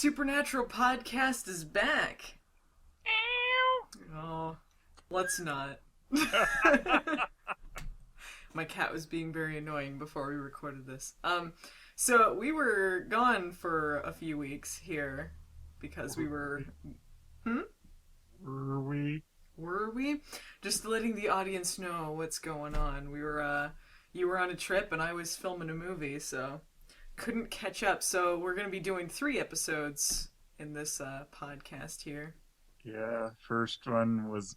Supernatural podcast is back. Oh, let's not. My cat was being very annoying before we recorded this. So we were gone for a few weeks here because we were. Hmm? Were we? Were we? Just letting the audience know what's going on. You were on a trip and I was filming a movie, so couldn't catch up. So we're gonna be doing 3 episodes in this podcast here. Yeah, first one was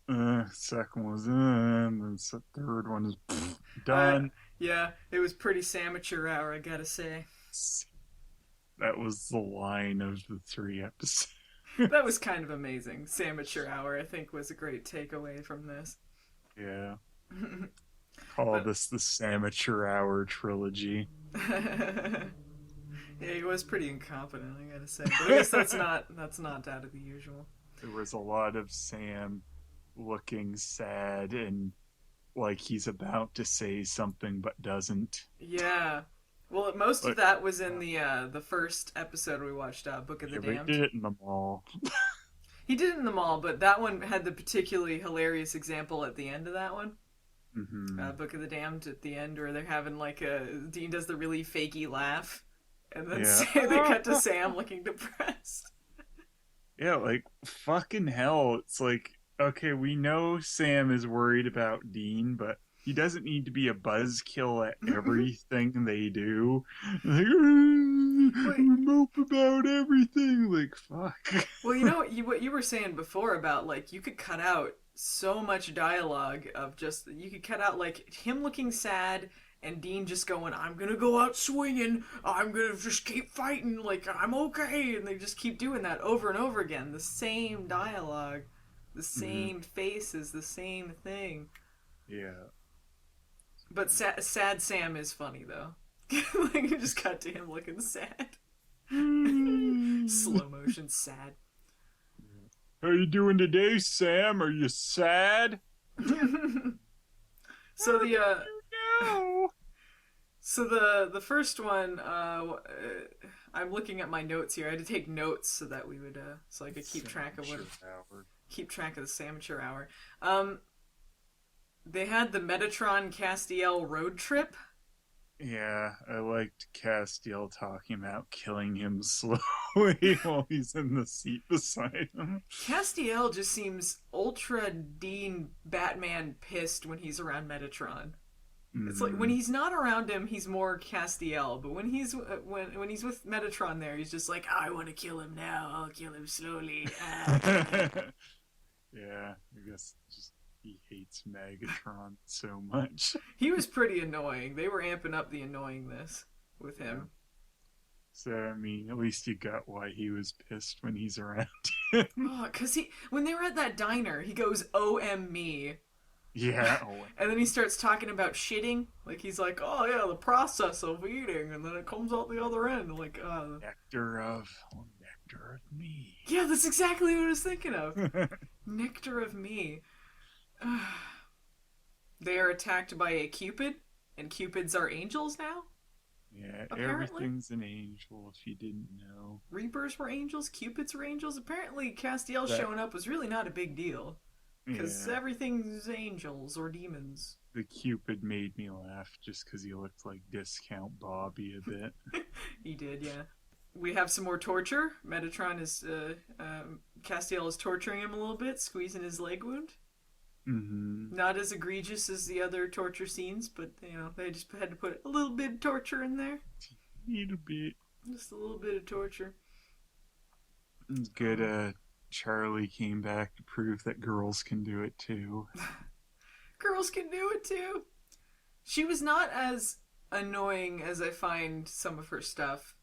second was and then the third one is Uh, done. yeah, it was pretty Samateur hour, I gotta say. That was the line of the 3 episodes. That was kind of amazing. Samateur hour, I think, was a great takeaway from this. Yeah, call But this the Samateur Hour trilogy. yeah, he was pretty incompetent, I gotta say. But I guess that's not out of the usual. There was a lot of Sam looking sad and like he's about to say something but doesn't. Yeah. Well, most of But that was in the first episode we watched, Book of the yeah, they Damned. did it in the mall. He did it in the mall, but that one had the particularly hilarious example at the end of that one. Hmm. Book of the Damned at the end, where they're having like a Dean does the really fakey laugh, and then Yeah. They cut to Sam looking depressed. Yeah, like fucking hell. It's like, okay, we know Sam is worried about Dean, but he doesn't need to be a buzzkill at everything they do. Like, Wait, mope about everything. Like, fuck. well, you know what you were saying before about like you could cut out so much dialogue of just you could cut out like him looking sad and Dean just going, "I'm gonna go out swinging. I'm gonna just keep fighting. Like I'm okay," and they just keep doing that over and over again. The same dialogue, the Hmm. same faces, the same thing. Yeah. But sad Sam is funny though. Like you just cut to him looking sad, slow motion sad. How you doing today, Sam? Are you sad? So How the did you know? the first one, I'm looking at my notes here. I had to take notes so that we would so I could keep track of what Sure, Howard. keep track of the Samature hour. Um, they had the Metatron Castiel road trip. Yeah, I liked Castiel talking about killing him slowly while he's in the seat beside him. Castiel just seems ultra Dean Batman pissed when he's around Metatron. It's like when Hmm. he's not around him, he's more Castiel, but when he's with Metatron there, he's just like, I want to kill him now. I'll kill him slowly. Yeah, I guess just he hates Megatron so much. He was pretty annoying. They were amping up the annoyingness with Yeah. him. So I mean, at least you got why he was pissed when he's around. Oh, cause when they were at that diner, he goes, "O.M. me," Yeah. Oh, and then he starts talking about shitting. Like he's like, "Oh yeah, the process of eating," and then it comes out the other end. Like, nectar of me. yeah, that's exactly what I was thinking of. Nectar of me. They are attacked by a Cupid, and Cupids are angels now. Yeah, Apparently, everything's an angel if you didn't know. Reapers were angels, Cupids were angels. Apparently, Castiel That showing up was really not a big deal because yeah, everything's angels or demons. the Cupid made me laugh just because he looked like Discount Bobby a bit. He did, yeah. We have some more torture. Metatron is Castiel is torturing him a little bit, squeezing his leg wound. Mm-hmm. Not as egregious as the other torture scenes, but they just had to put a little bit of torture in there. Need a bit. Just a little bit of torture. It's good. Charlie came back to prove that girls can do it too. Girls can do it too. She was not as annoying as I find some of her stuff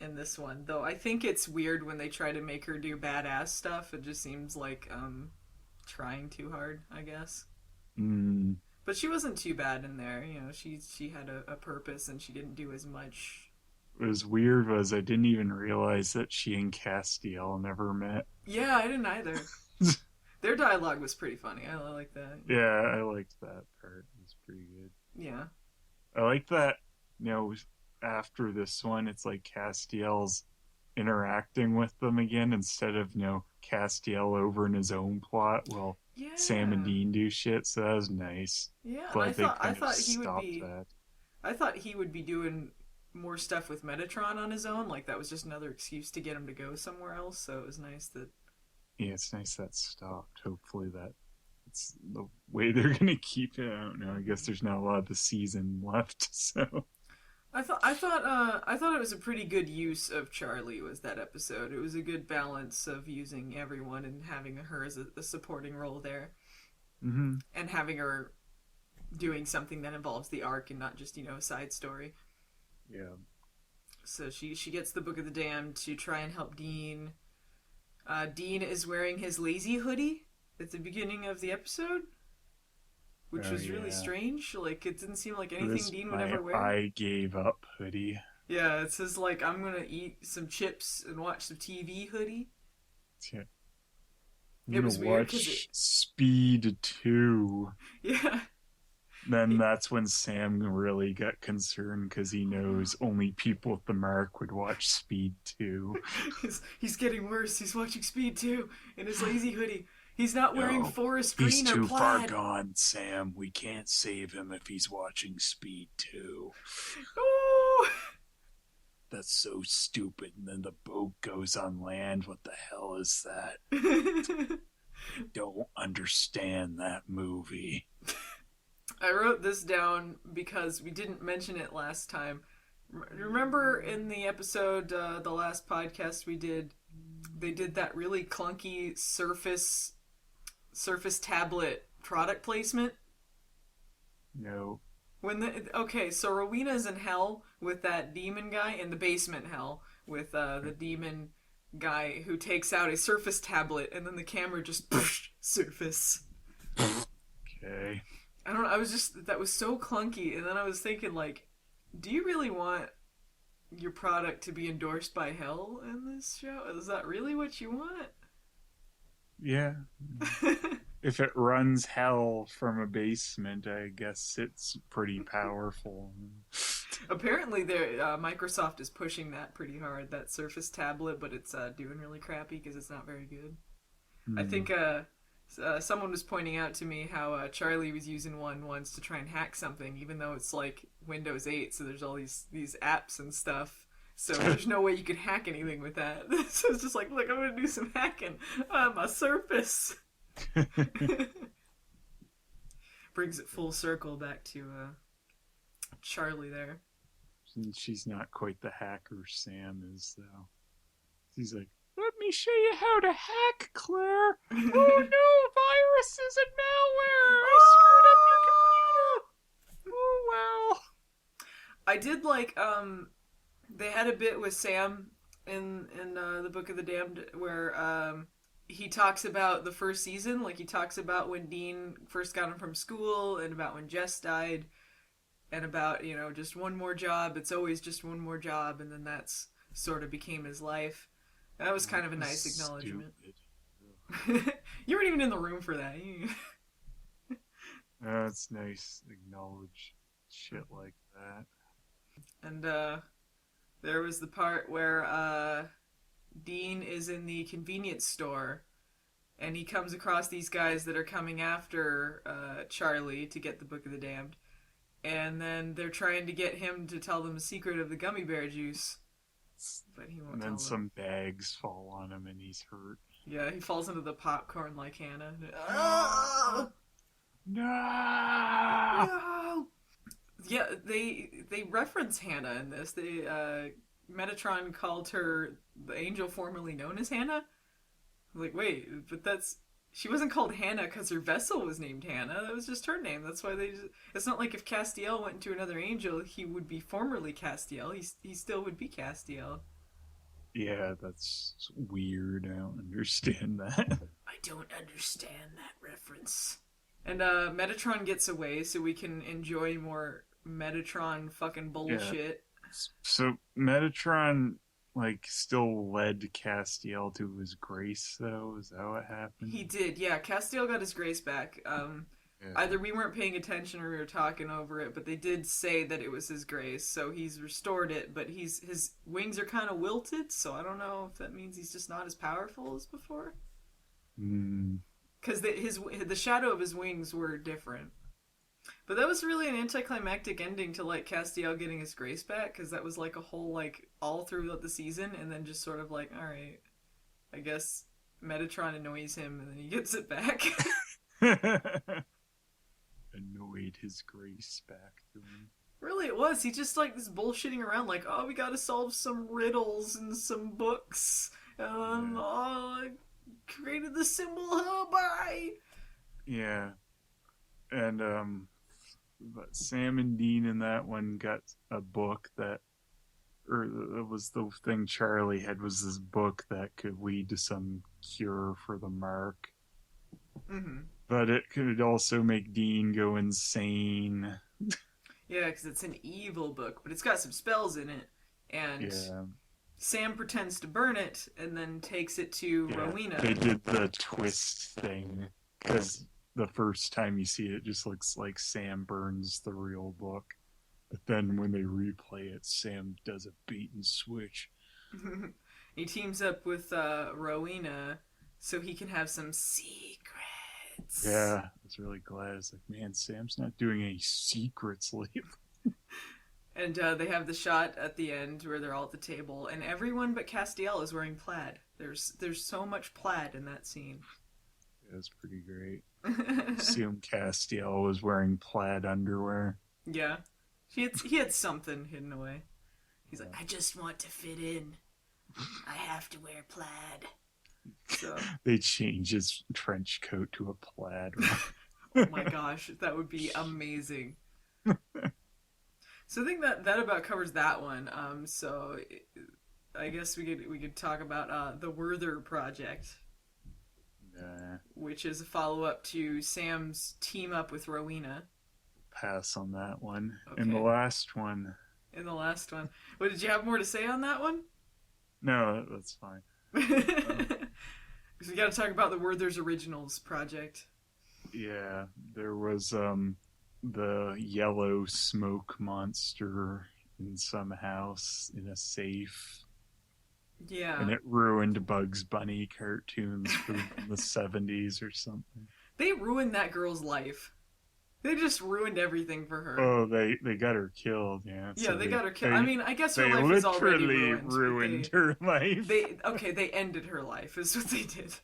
in this one, though. I think it's weird when they try to make her do badass stuff. It just seems like trying too hard, I guess. Mm. But she wasn't too bad in there. She had a purpose and she didn't do as much. What was weird was I didn't even realize that she and Castiel never met. Yeah, I didn't either. Their dialogue was pretty funny. I like that. Yeah, I liked that part. It was pretty good. Yeah. I like that, you know, after this one, it's like Castiel's interacting with them again instead of Castiel over in his own plot while Sam and Yeah. Dean do shit. So that was nice. Yeah, and Glad they I kind of thought he would stopped be that. I thought he would be doing more stuff with Metatron on his own. Like that was just another excuse to get him to go somewhere else. So it was nice that. Yeah, it's nice that stopped. Hopefully it's the way they're gonna keep it. I don't know. I guess there's not a lot of the season left, so I thought it was a pretty good use of Charlie. Was that episode? It was a good balance of using everyone and having her as a supporting role there, hmm and having her doing something that involves the arc and not just a side story. yeah. So she gets the Book of the Damned to try and help Dean. Dean is wearing his lazy hoodie at the beginning of the episode, which Oh was really yeah. strange. Like it didn't seem like anything This Dean would my ever wear. I gave up hoodie. Yeah, it says like I'm gonna eat some chips and watch some TV hoodie. Yeah. I'm It gonna was weird because watch Speed 2. yeah, Then that's when Sam really got concerned because he knows only people with the mark would watch Speed 2. he's getting worse. He's watching Speed 2 in his lazy hoodie. He's not wearing No, forest he's green or too far plaid. gone, Sam. We can't save him if he's watching Speed 2. Oh! That's so stupid. And then the boat goes on land. What the hell is that? I don't understand that movie. I wrote this down because we didn't mention it last time. Remember in the episode, the last podcast we did, they did that really clunky Surface tablet product placement. No. So Rowena's in hell with that demon guy in the basement hell with the demon guy who takes out a Surface tablet and then the camera just Surface. Okay. I don't know. I was just that was so clunky, and then I was thinking like, do you really want your product to be endorsed by hell in this show? Is that really what you want? Yeah. If it runs hell from a basement, I guess it's pretty powerful. Apparently, Microsoft is pushing that pretty hard. That Surface tablet, but it's doing really crappy because it's not very good. I Hmm. think someone was pointing out to me how Charlie was using one once to try and hack something, even though it's like Windows 8, so there's all these apps and stuff. So there's no way you could hack anything with that. So it's just like, look, I'm gonna do some hacking on my Surface. Brings it full circle back to Charlie there. She's not quite the hacker Sam is, though. She's like, let me show you how to hack, Claire. Oh no, viruses and malware! I screwed up your computer. Oh well. I did like they had a bit with Sam in the Book of the Damned where he talks about the first season, like he talks about when Dean first got him from school and about when Jess died and about, just one more job, it's always just one more job, and then that's sort of became his life. That was kind of a nice acknowledgement. You weren't even in the room for that. That's nice. Acknowledge shit like that. And there was the part where Dean is in the convenience store and he comes across these guys that are coming after Charlie to get the Book of the Damned. And then they're trying to get him to tell them the secret of the gummy bear juice. But he won't And tell then them. some bags fall on him and he's hurt. Yeah, he falls into the popcorn like Hannah. No! No! Yeah, they reference Hannah in this. Metatron called her the angel formerly known as Hannah. Like, wait, but she wasn't called Hannah because her vessel was named Hannah. That was just her name. That's why it's not like if Castiel went into another angel, he would be formerly Castiel. He still would be Castiel. Yeah, that's weird. I don't understand that. I don't understand that reference. And Metatron gets away so we can enjoy more Metatron fucking bullshit. So Metatron, still led Castiel to his grace, though? Is that what happened? He did, yeah. Castiel got his grace back. Yeah. either we weren't paying attention or we were talking over it, but they did say that it was his grace, so he's restored it. But his wings are kind of wilted, so I don't know if that means he's just not as powerful as before. Mm, Because the shadow of his wings were different. But that was really an anticlimactic ending to like Castiel getting his grace back, because that was like a whole like all throughout the season, and then just sort of like, all right, I guess Metatron annoys him, and then he gets it back. annoyed his grace back to him. Really, it was. He just like this bullshitting around, like, oh, we gotta solve some riddles and some books. Yeah. Oh, I created the symbol. Oh, bye. Yeah. And but Sam and Dean in that one got a book that, or it was the thing Charlie had, was this book that could lead to some cure for the mark. Mm-hmm. But it could also make Dean go insane. Yeah, because it's an evil book, but it's got some spells in it, and Yeah. Sam pretends to burn it and then takes it to Yeah. Rowena. They did the twist thing because the first time you see it, it just looks like Sam burns the real book. But then when they replay it, Sam does a bait and switch. He teams up with Rowena so he can have some secrets. Yeah, I was really glad. It's like, man, Sam's not doing any secrets lately. And they have the shot at the end where they're all at the table, and everyone but Castiel is wearing plaid. There's so much plaid in that scene. It was pretty great. Assume Castiel was wearing plaid underwear. Yeah, he had something hidden away. He's Yeah. like, I just want to fit in. I have to wear plaid. So, They change his trench coat to a plaid. oh my gosh, that would be amazing. So I think that about covers that one. So I guess we could talk about the Werther project, which is a follow up to Sam's team up with Rowena. Pass on that one. Okay. And the last one, In the last one, what did you have more to say on that one? no, that's fine. Because we got to talk about the Werther's Originals project. Yeah, there was the yellow smoke monster in some house in a safe, Yeah. and it ruined Bugs Bunny cartoons from the 70s or something. They ruined that girl's life. They just ruined everything for her. Oh, they got her killed. Yeah. Yeah, So they got her killed. I mean, I guess her they life is already literally ruined. ruined her life. They ended her life is what they did.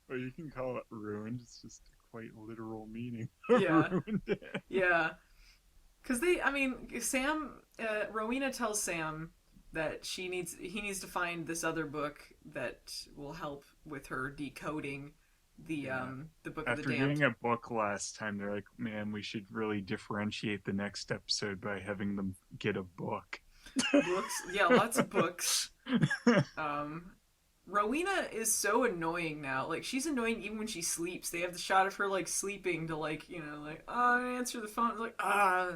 Well, you can call it ruined. It's just a quite literal meaning of Yeah. ruined. Yeah, because Rowena tells Sam that he needs to find this other book that will help with her decoding the book of After the damned. getting a book last time, they're like, man, we should really differentiate the next episode by having them get a book. Books, yeah, lots of books. Rowena is so annoying now. Like, she's annoying even when she sleeps. They have the shot of her like sleeping to like, like, oh, answer the phone. It's like, ah.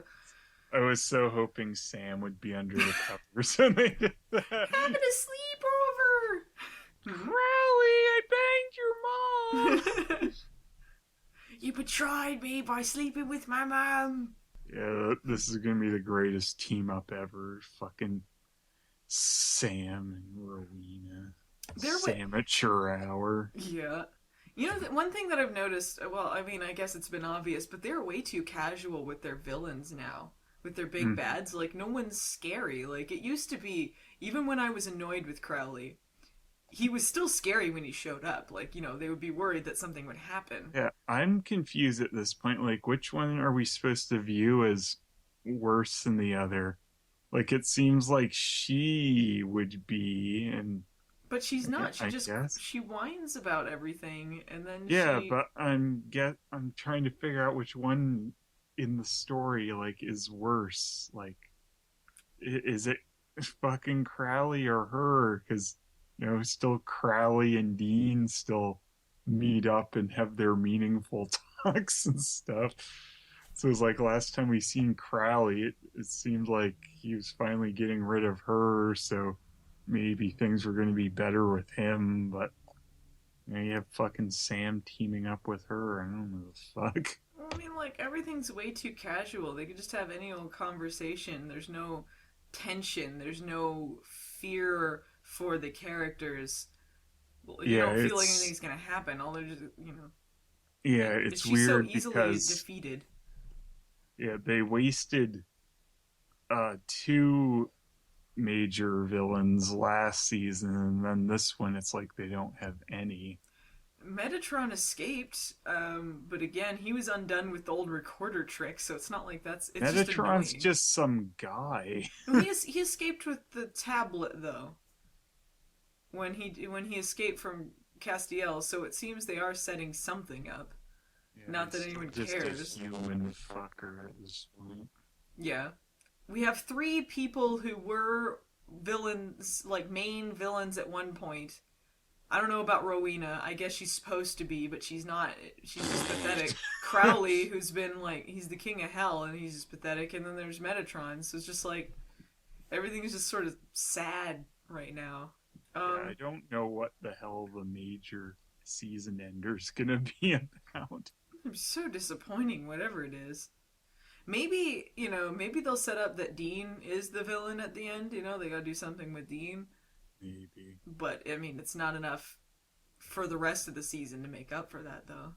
I was so hoping Sam would be under the covers when they did that. Having a sleepover. Crowley, I banged your mom. You betrayed me by sleeping with my mom. Yeah, this is gonna be the greatest team up ever. Fucking Sam and Rowena. Samateur hour. Yeah. One thing that I've noticed, well, I mean, I guess it's been obvious, but they're way too casual with their villains now. With their big bads. Like, no one's scary. Like, it used to be, even when I was annoyed with Crowley, he was still scary when he showed up. Like, they would be worried that something would happen. Yeah, I'm confused at this point. Like, which one are we supposed to view as worse than the other? Like, it seems like she would be, and But she's not. I guess. She whines about everything, and then yeah, but I'm trying to figure out which one in the story like is worse. Like, is it fucking Crowley or her? Because still Crowley and Dean still meet up and have their meaningful talks and stuff. So it's like last time we seen Crowley, it seemed like he was finally getting rid of her, so maybe things were going to be better with him, but you have fucking Sam teaming up with her. I don't know the fuck. I mean, like, everything's way too casual. They could just have any old conversation. There's no tension, there's no fear for the characters. Well, you Yeah, don't feel like anything's gonna happen. All they're just, yeah, and it's she's so weird easily because defeated. yeah, they wasted two major villains last season, and then this one it's like they don't have any. Metatron escaped, but again, he was undone with the old recorder trick, so it's not like that's. It's just Metatron's annoying. just some guy. No, he escaped with the tablet though. When he escaped from Castiel, so it seems they are setting something up. Yeah, Not he's that still anyone just a cares. human fucker at this point. Yeah, we have three people who were villains, like main villains at one point. I don't know about Rowena. I guess she's supposed to be, but she's not. She's just pathetic. Crowley, who's been like, he's the king of hell, and he's just pathetic. And then there's Metatron, so it's just like everything's just sort of sad right now. Yeah, I don't know what the hell the major season ender's gonna be about. It's so disappointing, whatever it is. Maybe, maybe they'll set up that Dean is the villain at the end. They gotta do something with Dean. Maybe. But, I mean, it's not enough for the rest of the season to make up for that, though.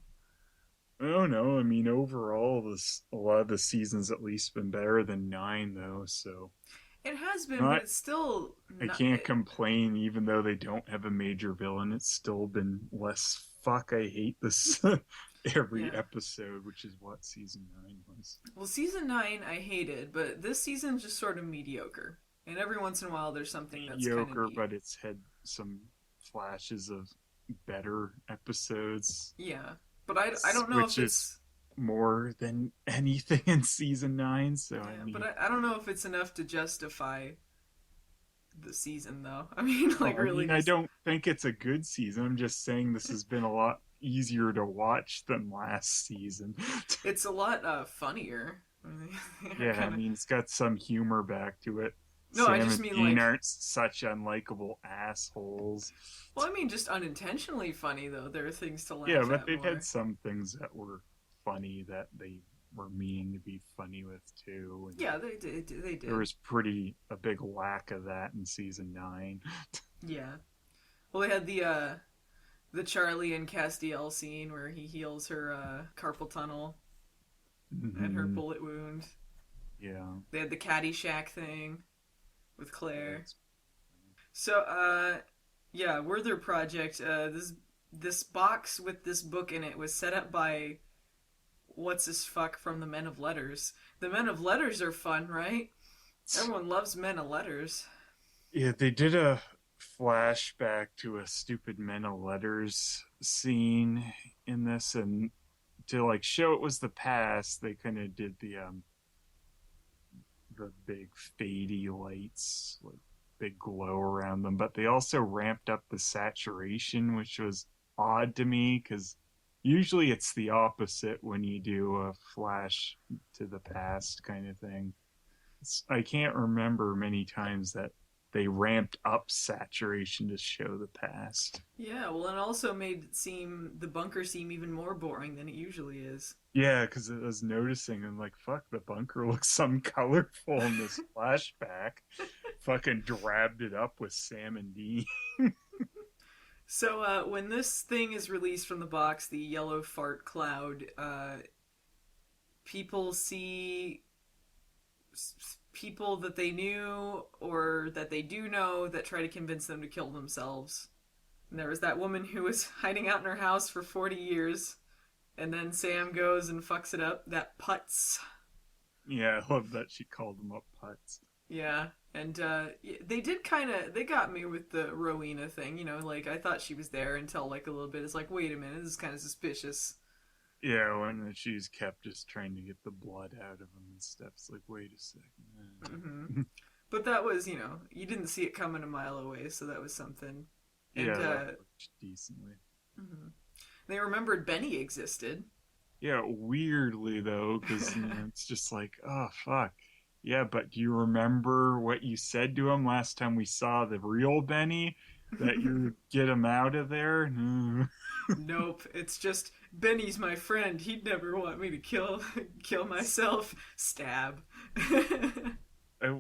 I don't know. I mean, overall, this a lot of the seasons at least been better than 9, though. So It has been, but not, it's still I not. can't complain. Even though they don't have a major villain, it's still been less. Fuck, I hate this every Yeah. episode, which is what season 9 was. Well, season 9 I hated, but this season's just sort of mediocre. And every once in a while there's something that's kind of Mediocre, neat. but it's had some flashes of better episodes, Yeah. But I don't know which if is it's. more than anything in season 9. So I Yeah, but mean, I don't know if it's enough to justify the season, though. I mean, like, I really mean, I just. don't think it's a good season. I'm just saying this has been a lot easier to watch than last season. It's a lot funnier. I mean, Yeah, I kind of. mean, it's got some humor back to it. No, I Sam just and mean, Dean like. aren't such unlikable assholes. Well, I mean, just unintentionally funny, though. There are things to Yeah, laugh but at they've had more. some things that were funny that they were meaning to be funny with too. And Yeah, they did. They there did. was a big lack of that in season 9. Yeah. Well, they had the Charlie and Castiel scene where he heals her carpal tunnel and her Hmm. bullet wound. Yeah. They had the Caddyshack thing with Claire. That's, So, yeah, Werther Project. This box with this book in it was set up by what's this fuck from the Men of Letters. The Men of Letters are fun, right? Everyone loves Men of Letters. yeah, they did a flashback to a stupid Men of Letters scene in this, and to like show it was the past, they kind of did the big fadey lights, like big glow around them, but they also ramped up the saturation, which was odd to me because usually it's the opposite when you do a flash to the past kind of thing. I can't remember many times that they ramped up saturation to show the past. Yeah, well, and also made the bunker seem even more boring than it usually is. Yeah, because I was noticing and like, fuck, the bunker looks some colorful in this flashback. Fucking drabbed it up with Sam and Dean. So when this thing is released from the box, the yellow fart cloud, people see people that they knew or that they do know that try to convince them to kill themselves. And there was that woman who was hiding out in her house for 40 years, and then Sam goes and fucks it up. That Putz. Yeah, I love that she called them up putts. Yeah, and they did they got me with the Rowena thing, like I thought she was there until like a little bit. It's like, wait a minute, this is kind of suspicious. Yeah, when she's kept just trying to get the blood out of him and stuff. It's like, wait a Hmm. second. But that was, you didn't see it coming a mile away, so that was something. And Yeah, that worked decently. mhm. They remembered Benny existed. Yeah, weirdly though, because it's just like, oh fuck. Yeah, but do you remember what you said to him last time we saw the real Benny? That you get him out of there? Nope, it's just Benny's my friend. He'd never want me to kill myself. Stab. I,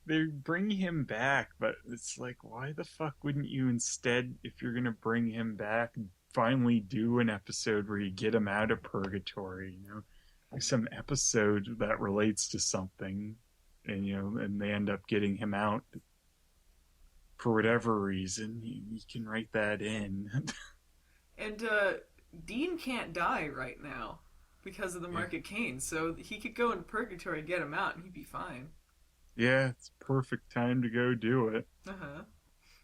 they bring him back, but it's like, why the fuck wouldn't you instead, if you're gonna bring him back, finally do an episode where you get him out of purgatory? You know, like some episode that relates to something, and and they end up getting him out for whatever reason. You can write that in. And Dean can't die right now because of the Yeah. Mark of Cain, so he could go in purgatory and get him out, and he'd be fine. Yeah, it's perfect time to go do it. Uh huh.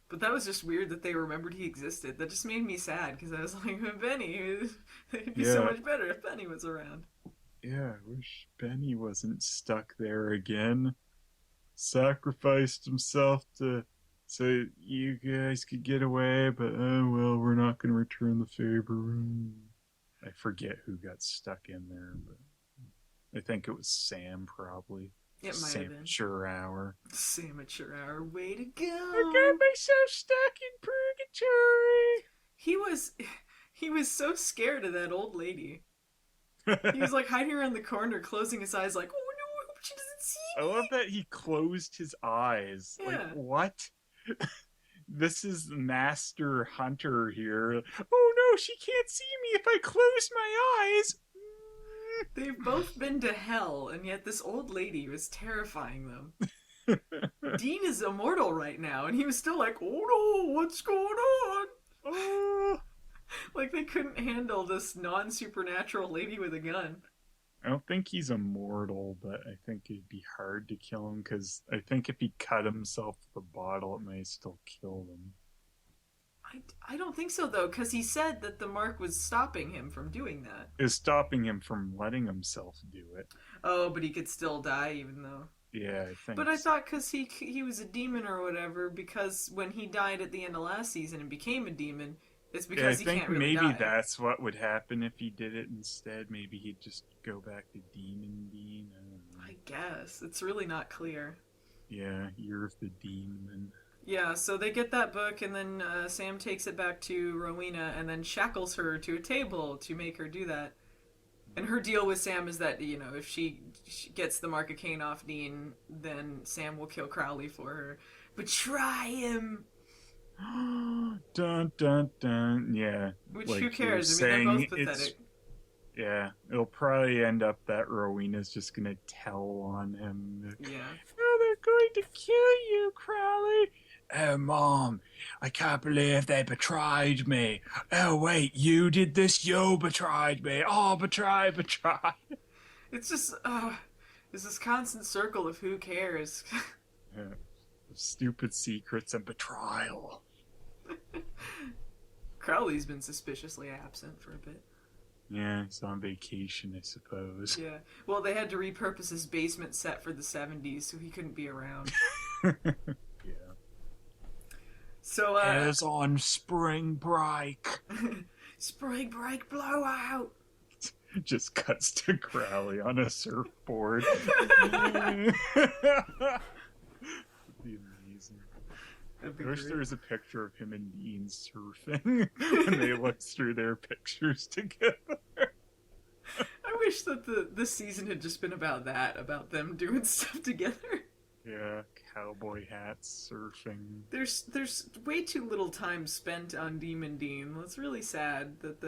But that was just weird that they remembered he existed. That just made me sad because I was like, Benny, it'd be so Yeah, much better if Benny was around. yeah, I wish Benny wasn't stuck there again. Sacrificed himself to so you guys could get away, but oh well, we're not going to return the favor. I forget who got stuck in there, but I think it was Sam, probably. It might have been. Samature hour. Samateur hour, way to I got go! myself stuck in purgatory. He was, he was so scared of that old lady. He was like hiding around the corner, closing his eyes, like, "Oh no, I hope she doesn't I see love that he closed his eyes. me." Like, Yeah. what? This is Master Hunter here. Oh no, she can't see me if I close my eyes. They've both been to hell, and yet this old lady was terrifying them. Dean is immortal right now, and he was still like, "Oh no, what's going on?" Oh, Like they couldn't handle this non-supernatural lady with a gun. I don't think he's immortal, but I think it'd be hard to kill him because I think if he cut himself with a bottle, it may still kill him. I don't think so though, because he said that the mark was stopping him from doing that. Is stopping him from letting himself do it. Oh, but he could still die even though. Yeah, I think. But I thought because he was a demon or whatever, because when he died at the end of last season and became a demon, it's Yeah, I because he think can't really maybe die. that's what would happen if he did it instead. Maybe he'd just go back to Demon Dean. I don't know. I guess it's really not clear. Yeah, Year of the Demon. Yeah, so they get that book, and then Sam takes it back to Rowena, and then shackles her to a table to make her do that. And her deal with Sam is that if she gets the Mark of Cain off Dean, then Sam will kill Crowley for her. But try him. Dun dun dun. Yeah, Which like who you were cares? I mean, they're saying, both it's pathetic. yeah. It'll probably end up that Rowena's just gonna tell on him. Yeah. Oh, they're going to kill you, Crowley. Oh, Mom, I can't believe they betrayed me. Oh, wait, you did this? You betrayed me. Oh, betray. It's just it's this constant circle of who cares. Yeah. Stupid secrets and betrayal. Crowley's been suspiciously absent for a bit. Yeah, he's on vacation, I suppose. Yeah. Well, they had to repurpose his basement set for the 70s, so he couldn't be around. Yeah. So, As on spring break. spring break blowout! Just cuts to Crowley on a surfboard. Be amazing. That'd be I wish great. there was a picture of him and Dean surfing when they looked through their pictures together. I wish that this season had just been about that, about them doing stuff together. Yeah, cowboy hats surfing. There's way too little time spent on Demon Dean. It's really sad that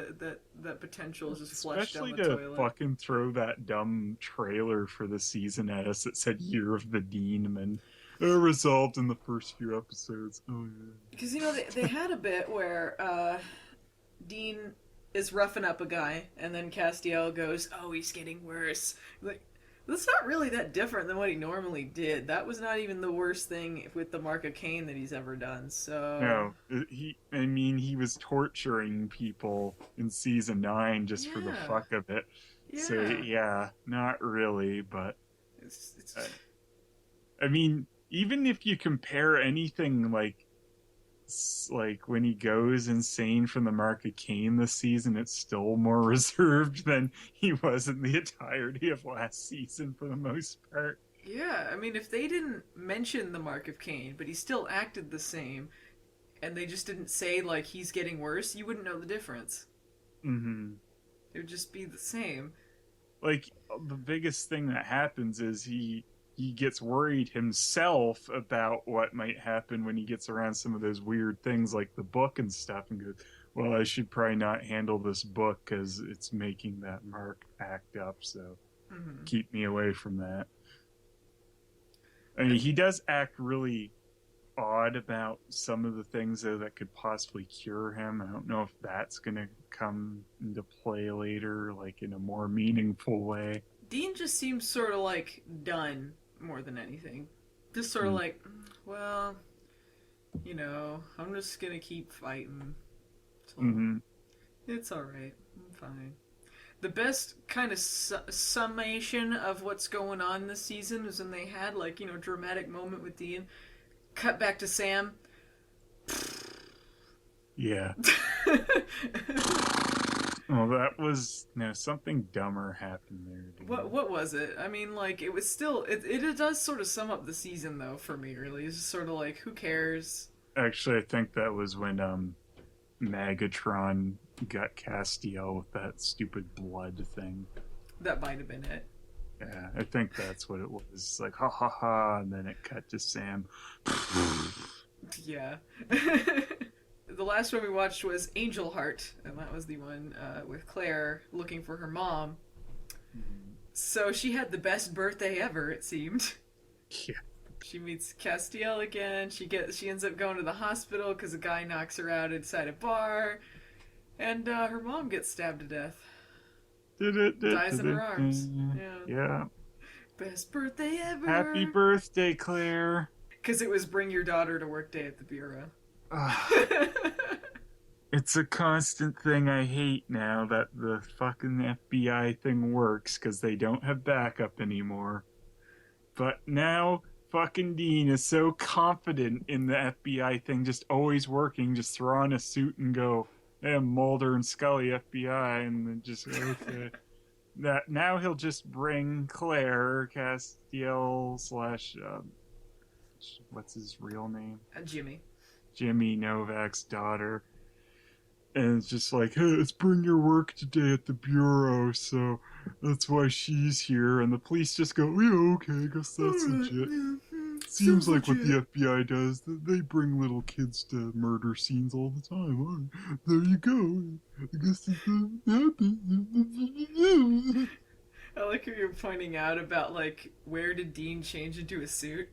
that potential is just flushed down Especially the to toilet. fucking throw that dumb trailer for the season at us that said Year of the Demon. Resolved in the first few episodes. Oh, yeah. Because they had a bit where Dean is roughing up a guy, and then Castiel goes, "Oh, he's getting worse." Like, that's not really that different than what he normally did. That was not even the worst thing with the Mark of Cain that he's ever done. So No, he was torturing people in season 9 just for the yeah, fuck of it. yeah. So, yeah, not really, but It's uh, I mean, even if you compare anything like when he goes insane from the Mark of Cain this season, it's still more reserved than he was in the entirety of last season for the most part. yeah. I mean, if they didn't mention the Mark of Cain, but he still acted the same, and they just didn't say like he's getting worse, you wouldn't know the difference. Mm-hmm. It would just be the same. Like the biggest thing that happens is he gets worried himself about what might happen when he gets around some of those weird things like the book and stuff, and goes, well, I should probably not handle this book because it's making that mark act up, so Hmm. keep me away from that. I mean, And he does act really odd about some of the things though that could possibly cure him. I don't know if that's going to come into play later, like in a more meaningful way. Dean just seems sort of like done more than anything. Just sort of Mm-hmm. like, well, I'm just gonna keep fighting. So Mm-hmm. it's alright. I'm fine. The best kind of summation of what's going on this season is when they had, like, dramatic moment with Dean. Cut back to Sam. Yeah. Well, that was something dumber happened there, what dude. what was it? I mean, like, it was still it does sort of sum up the season though for me. Really, it's just sort of like, who cares? Actually, I think that was when Megatron got Castiel with that stupid blood thing. That might have been it. Yeah, I think that's what it was. Like, ha ha ha, and then it cut to Sam. Yeah. The last one we watched was Angel Heart, and that was the one with Claire looking for her mom. So she had the best birthday ever, it seemed. Yeah. She meets Castiel again. She ends up going to the hospital because a guy knocks her out inside a bar, and her mom gets stabbed to death. Dies in her arms. Yeah. Yeah. Best birthday Happy ever. birthday, Claire. Because it was Bring Your Daughter to Work Day at the Bureau. It's a constant thing I hate now that the fucking FBI thing works because they don't have backup anymore. But now fucking Dean is so confident in the FBI thing just always working, just throw on a suit and go, hey, I'm Mulder and Scully, FBI, and then just okay. That now he'll just bring Claire Castiel slash what's his real name? Jimmy. Jimmy Novak's daughter. And it's just like, hey, let's bring your work today at the bureau, so that's why she's here. And the police just go, yeah, okay, I guess that's Alright, legit. yeah, Seems sounds like what the legit. FBI does. They bring little kids to murder scenes all the time. All right, there you go. I guess it happens. I like how you're pointing out about, like, where did Dean change into a suit?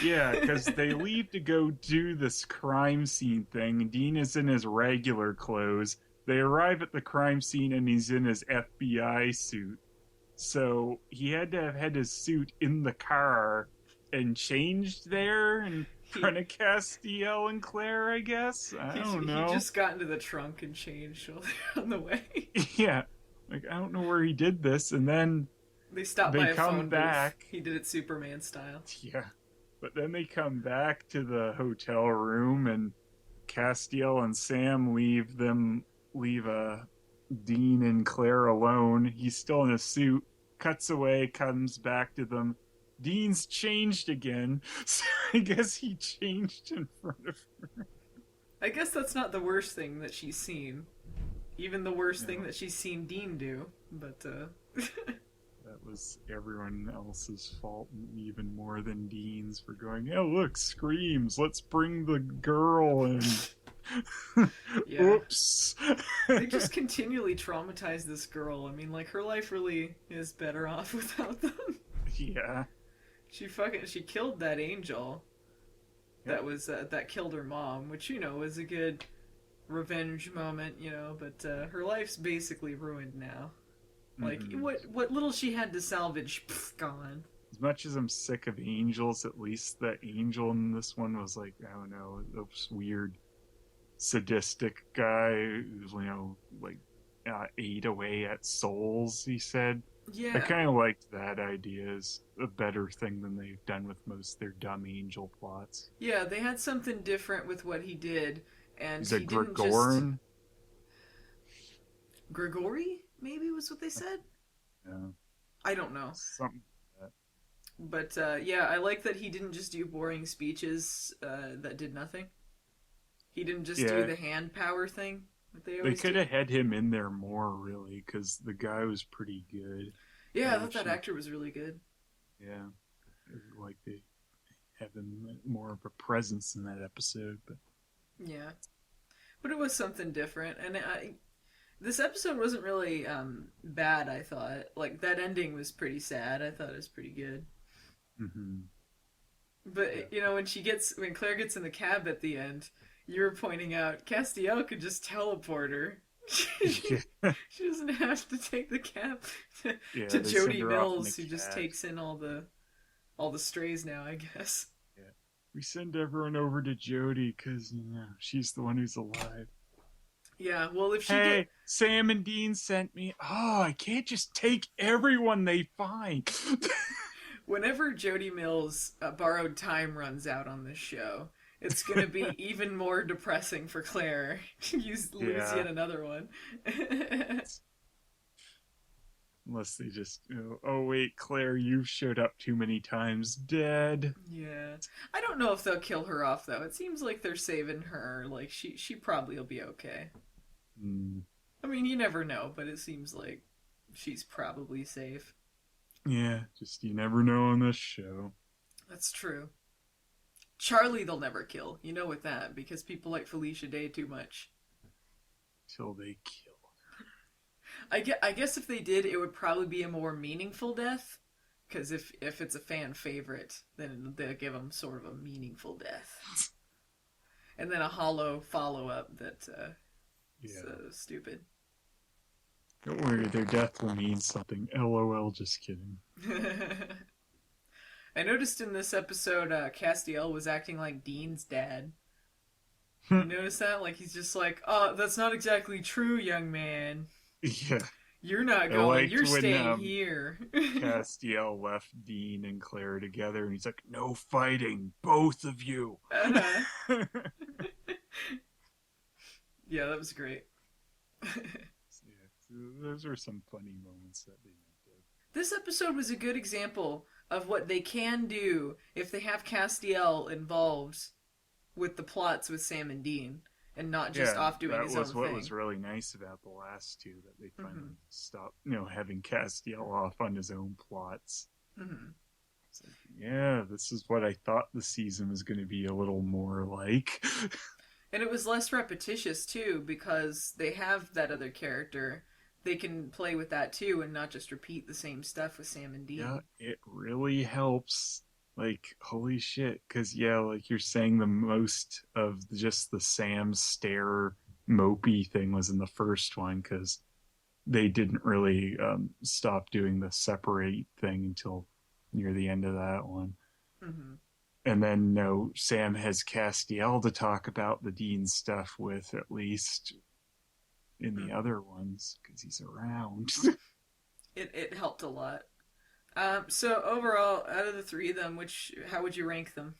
Yeah, because they leave to go do this crime scene thing. Dean is in his regular clothes. They arrive at the crime scene and he's in his FBI suit. So he had to have had his suit in the car and changed there in he front of Castiel and Claire, I guess. I don't he know. just got into the trunk and changed while they're on the way. Yeah, like I don't know where he did this. And then They stopped they by a come phone booth. back. He did it Superman style. Yeah, but then they come back to the hotel room and Castiel and Sam leave Dean and Claire alone. He's still in a suit. Cuts away, comes back to them. Dean's changed again, so I guess he changed in front of her. I guess that's not the worst thing that she's seen. Even the worst thing No, that she's seen Dean do. But, that was everyone else's fault, even more than Dean's, for going, oh, look, screams. Let's bring the girl in. yeah. Oops. They just continually traumatize this girl. I mean, like, her life really is better off without them. Yeah. She killed that angel Yep. that killed her mom, which, was a good revenge moment, but her life's basically ruined now. Like, Mm-hmm. what little she had to salvage, gone. As much as I'm sick of angels, at least the angel in this one was like, I don't know, this weird sadistic guy who's, like ate away at souls, he said. I Yeah. kind of liked that idea as a better thing than they've done with most of their dumb angel plots. Yeah, they had something different with what he did, and He's a he didn't just. Gregoran. Gregory, maybe was what they said? Yeah, I don't know. something like But yeah, I like that he didn't just do boring speeches that did nothing. He didn't that. just do Yeah, the hand power thing. What they They always could do. have had him in there more, really, because the guy was pretty good. Yeah, I I thought wish that he, actor was really good. yeah, like they have him more of a presence in that episode. But Yeah, but it was something different, and this episode wasn't really bad. I thought like that ending was pretty sad. I thought it was pretty good. mm-hmm. But Yeah, when Claire gets in the cab at the end, you were pointing out Castiel could just teleport her. yeah, She doesn't have to take the cab yeah. to They send Jody her off in a Mills, who just cab. takes in all the strays now, I guess. Yeah, we send everyone over to Jody because she's the one who's alive. Yeah, well, if she get Hey, Sam and Dean sent me. Oh, I can't just take everyone they find. whenever Jody Mills' borrowed time runs out on this show, it's gonna be even more depressing for Claire. You lose Yeah, yet another one. unless they just, oh wait, Claire, you've showed up too many times, dead. Yeah, I don't know if they'll kill her off though. It seems like they're saving her. Like she probably will be okay. Mm, I mean, you never know, but it seems like she's probably safe. yeah, just you never know on this show. That's true. Charlie they'll never kill. You know with that because people like Felicia Day too much. Till they kill. I guess if they did, it would probably be a more meaningful death. Because if it's a fan favorite, then they'll give them sort of a meaningful death, and then a hollow follow up that is Yeah. stupid. Don't worry, their death will mean something. LOL, just kidding. I noticed in this episode, Castiel was acting like Dean's dad. You notice that? Like he's just like, "Oh, that's not exactly true, young man. Yeah. You're not I going. liked You're when staying here." Castiel left Dean and Claire together, and he's like, "No fighting, both of you." uh-huh. Yeah, that was great. Yeah, so those are some funny moments that they did. This episode was a good example of what they can do if they have Castiel involved with the plots with Sam and Dean, and not just Yeah, off doing that his own was what thing. was really nice about the last two, that they Mm-hmm. finally stopped, having Castiel off on his own plots. Mm-hmm. It's like, yeah, this is what I thought the season was going to be a little more like. And it was less repetitious too because they have that other character. They can play with that too and not just repeat the same stuff with Sam and Yeah, Dean. it really helps. Like, holy shit. Because, yeah, like you're saying, the most of just the Sam stare mopey thing was in the first one, because they didn't really stop doing the separate thing until near the end of that one. Mm-hmm. And then, no, Sam has Castiel to talk about the Dean stuff with, at least in the Mm. other ones, because he's around. It helped a lot. So overall, out of the three of them, how would you rank them?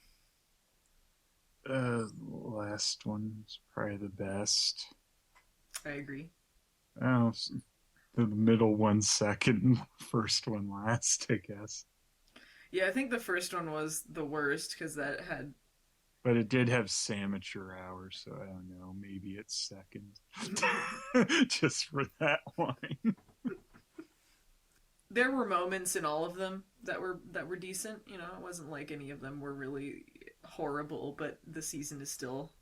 Last one's probably the best. I agree. Oh, the middle one second, first one last, I guess. Yeah, I think the first one was the worst because that had. But it did have Samateur hours, so I don't know. Maybe it's second, just for that line. There were moments in all of them that were decent. You know, it wasn't like any of them were really horrible, but the season is still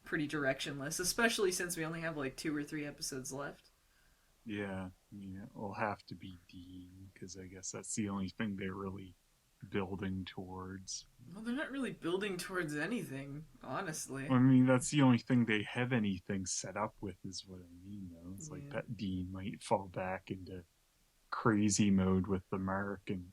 pretty directionless, especially since we only have like 2 or 3 episodes left. Yeah, I mean, it will have to be Dean, because I guess that's the only thing they're really building towards. Well, they're not really building towards anything, honestly. I mean, that's the only thing they have anything set up with, is what I mean, though. It's like Yeah. that Dean might fall back into crazy mode with the mark, and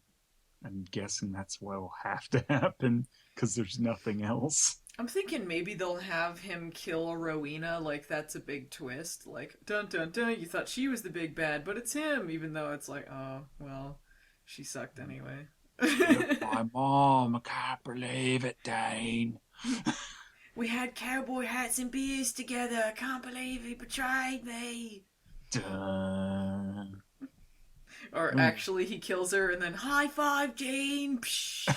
I'm guessing that's what will have to happen, because there's nothing else. I'm thinking maybe they'll have him kill Rowena, like that's a big twist. Like, dun dun dun, you thought she was the big bad, but it's him, even though it's like, oh, well, she sucked anyway. My mom, I can't believe it, Dane. We had cowboy hats and beers together. I can't believe he betrayed me. Dun. Or actually, he kills her and then high five, Gene. Psh.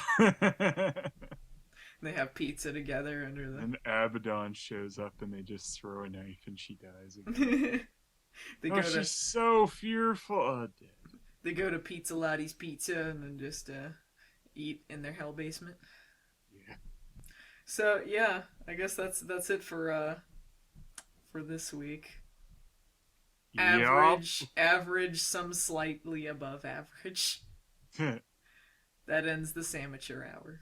They have pizza together under And Abaddon shows up and they just throw a knife and she dies again. the. they Oh, go to she's so fearful. Oh, dead. they go to Pizza Lottie's Pizza and then just eat in their hell basement. Yeah. So yeah, I guess that's it for this week. Yup. Average, some slightly above average. That ends the Samateur hour.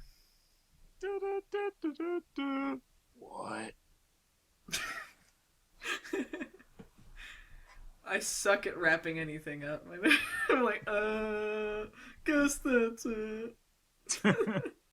What? I suck at wrapping anything up. I'm like, guess that's it.